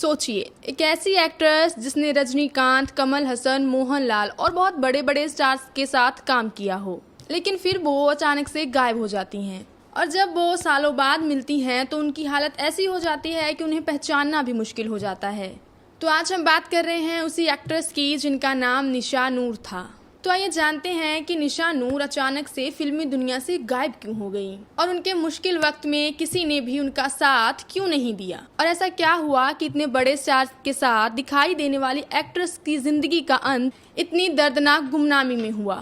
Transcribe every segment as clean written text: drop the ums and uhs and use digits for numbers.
सोचिए, एक ऐसी एक्ट्रेस जिसने रजनीकांत, कमल हसन, मोहनलाल और बहुत बड़े बड़े स्टार्स के साथ काम किया हो, लेकिन फिर वो अचानक से गायब हो जाती हैं। और जब वो सालों बाद मिलती हैं तो उनकी हालत ऐसी हो जाती है कि उन्हें पहचानना भी मुश्किल हो जाता है। तो आज हम बात कर रहे हैं उसी एक्ट्रेस की जिनका नाम निशा नूर था। तो आइए जानते हैं कि निशा नूर अचानक से फिल्मी दुनिया से गायब क्यों हो गई और उनके मुश्किल वक्त में किसी ने भी उनका साथ क्यों नहीं दिया, और ऐसा क्या हुआ कि इतने बड़े स्टार्स के साथ दिखाई देने वाली एक्ट्रेस की जिंदगी का अंत इतनी दर्दनाक गुमनामी में हुआ।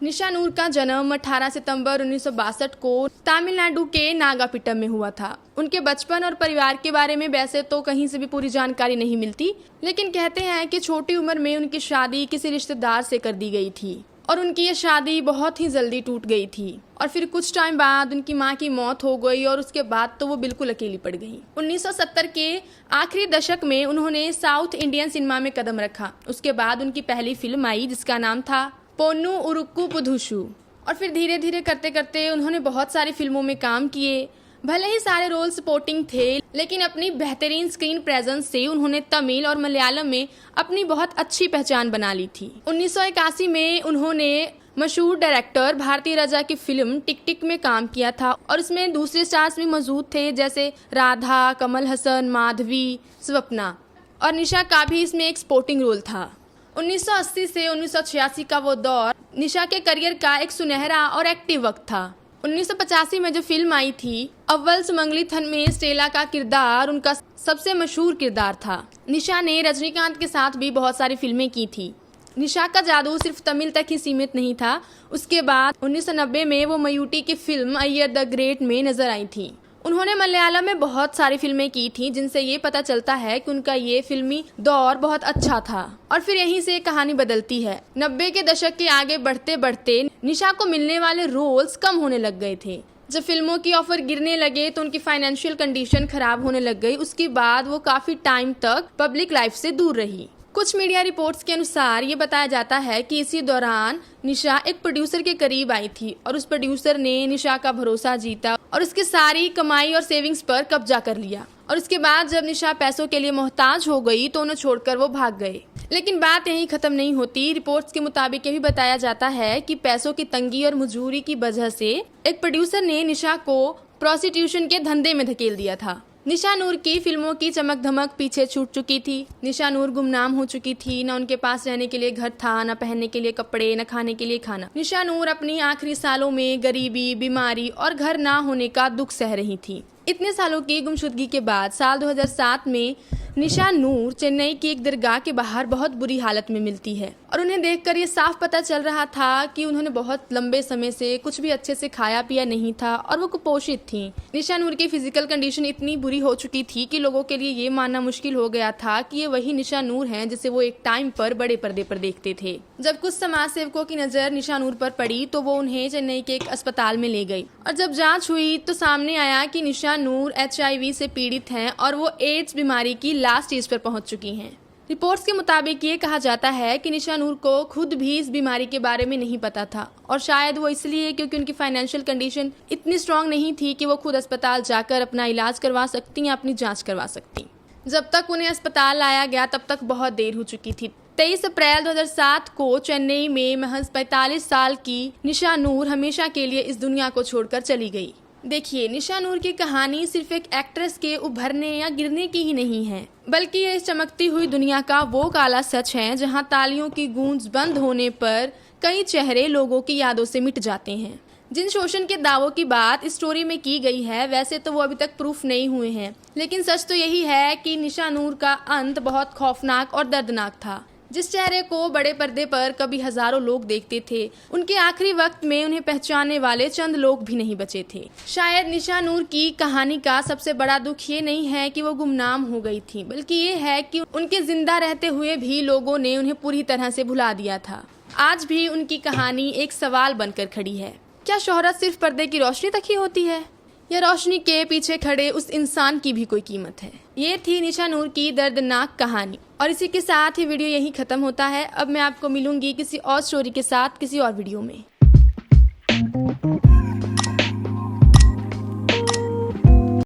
निशा नूर का जन्म 18 सितंबर 1962 को तमिलनाडु के नागापिट्टम में हुआ था। उनके बचपन और परिवार के बारे में वैसे तो कहीं से भी पूरी जानकारी नहीं मिलती, लेकिन कहते हैं कि छोटी उम्र में उनकी शादी किसी रिश्तेदार से कर दी गई थी और उनकी ये शादी बहुत ही जल्दी टूट गई थी। और फिर कुछ टाइम बाद उनकी मां की मौत हो गई और उसके बाद तो वो बिल्कुल अकेली पड़ गई। 1970 के आखिरी दशक में उन्होंने साउथ इंडियन सिनेमा में कदम रखा। उसके बाद उनकी पहली फिल्म आई जिसका नाम था पोन्नू उरुक्कू पुधुशु, और फिर धीरे धीरे करते करते उन्होंने बहुत सारी फिल्मों में काम किए। भले ही सारे रोल सपोर्टिंग थे, लेकिन अपनी बेहतरीन स्क्रीन प्रेजेंस से उन्होंने तमिल और मलयालम में अपनी बहुत अच्छी पहचान बना ली थी। 1981 में उन्होंने मशहूर डायरेक्टर भारती राजा की फिल्म टिक टिक में काम किया था और इसमें दूसरे स्टार्स भी मौजूद थे जैसे राधा, कमल हसन, माधवी, स्वप्ना, और निशा का भी इसमें एक सपोर्टिंग रोल था। 1980 से 1986 का वो दौर निशा के करियर का एक सुनहरा और एक्टिव वक्त था। 1985 में जो फिल्म आई थी अव्वल सुमंगली थन में स्टेला का किरदार उनका सबसे मशहूर किरदार था। निशा ने रजनीकांत के साथ भी बहुत सारी फिल्में की थी। निशा का जादू सिर्फ तमिल तक ही सीमित नहीं था। उसके बाद 1990 में वो मयूटी की फिल्म अय्यर द ग्रेट में नजर आई थी। उन्होंने मलयालम में बहुत सारी फिल्में की थी, जिनसे ये पता चलता है कि उनका ये फिल्मी दौर बहुत अच्छा था। और फिर यहीं से कहानी बदलती है। 90 के दशक के आगे बढ़ते बढ़ते निशा को मिलने वाले रोल्स कम होने लग गए थे। जब फिल्मों की ऑफर गिरने लगे तो उनकी फाइनेंशियल कंडीशन खराब होने लग गई। उसके बाद वो काफी टाइम तक पब्लिक लाइफ से दूर रही। कुछ मीडिया रिपोर्ट्स के अनुसार ये बताया जाता है कि इसी दौरान निशा एक प्रोड्यूसर के करीब आई थी और उस प्रोड्यूसर ने निशा का भरोसा जीता और उसकी सारी कमाई और सेविंग्स पर कब्जा कर लिया। और उसके बाद जब निशा पैसों के लिए मोहताज हो गई तो उन्हें छोड़कर वो भाग गए। लेकिन बात यहीं खत्म नहीं होती। रिपोर्ट्स के मुताबिक ये भी बताया जाता है कि पैसों की तंगी और मजबूरी की वजह से एक प्रोड्यूसर ने निशा को प्रोस्टिट्यूशन के धंधे में धकेल दिया था। निशा नूर की फिल्मों की चमक धमक पीछे छूट चुकी थी। निशा नूर गुमनाम हो चुकी थी। न उनके पास रहने के लिए घर था, न पहनने के लिए कपड़े, न खाने के लिए खाना। निशा नूर अपनी आखिरी सालों में गरीबी, बीमारी और घर ना होने का दुख सह रही थी। इतने सालों की गुमशुदगी के बाद साल 2007 में निशा नूर चेन्नई की एक दरगाह के बाहर बहुत बुरी हालत में मिलती है और उन्हें देखकर ये साफ पता चल रहा था कि उन्होंने बहुत लंबे समय से कुछ भी अच्छे से खाया पिया नहीं था और वो कुपोषित थी। निशा नूर की फिजिकल कंडीशन इतनी बुरी हो चुकी थी कि लोगों के लिए ये मानना मुश्किल हो गया था कि ये वही निशा नूर हैं जिसे वो एक टाइम पर बड़े पर्दे पर देखते थे। जब कुछ समाज सेवकों की नजर निशा नूर पर पड़ी तो वो उन्हें चेन्नई के एक अस्पताल में ले गई और जब जाँच हुई तो सामने आया कि निशा नूर HIV से पीड़ित हैं और वो एड्स बीमारी की लास्ट स्टेज पर पहुंच चुकी हैं। रिपोर्ट्स के मुताबिक ये कहा जाता है कि निशा नूर को खुद भी इस बीमारी के बारे में नहीं पता था और शायद वो इसलिए क्योंकि उनकी फाइनेंशियल कंडीशन इतनी स्ट्रांग नहीं थी कि वो खुद अस्पताल जाकर अपना इलाज करवा सकती या अपनी जांच करवा सकती। जब तक उन्हें अस्पताल लाया गया तब तक बहुत देर हो चुकी थी। 23 अप्रैल 2007 को चेन्नई में महज 45 साल की निशा नूर हमेशा के लिए इस दुनिया को छोड़कर चली गई। देखिए, निशा नूर की कहानी सिर्फ एक एक्ट्रेस के उभरने या गिरने की ही नहीं है, बल्कि ये इस चमकती हुई दुनिया का वो काला सच है जहां तालियों की गूंज बंद होने पर कई चेहरे लोगों की यादों से मिट जाते हैं। जिन शोषण के दावों की बात इस स्टोरी में की गई है वैसे तो वो अभी तक प्रूफ नहीं हुए हैं, लेकिन सच तो यही है कि निशा नूर का अंत बहुत खौफनाक और दर्दनाक था। जिस चेहरे को बड़े पर्दे पर कभी हजारों लोग देखते थे, उनके आखिरी वक्त में उन्हें पहचानने वाले चंद लोग भी नहीं बचे थे। शायद निशा नूर की कहानी का सबसे बड़ा दुख ये नहीं है कि वो गुमनाम हो गई थी, बल्कि ये है कि उनके जिंदा रहते हुए भी लोगों ने उन्हें पूरी तरह से भुला दिया था। आज भी उनकी कहानी एक सवाल बनकर खड़ी है, क्या शोहरत सिर्फ पर्दे की रोशनी तक ही होती है या रोशनी के पीछे खड़े उस इंसान की भी कोई कीमत है। ये थी निशा नूर की दर्दनाक कहानी और इसी के साथ ही वीडियो यहीं खत्म होता है। अब मैं आपको मिलूंगी किसी और स्टोरी के साथ किसी और वीडियो में।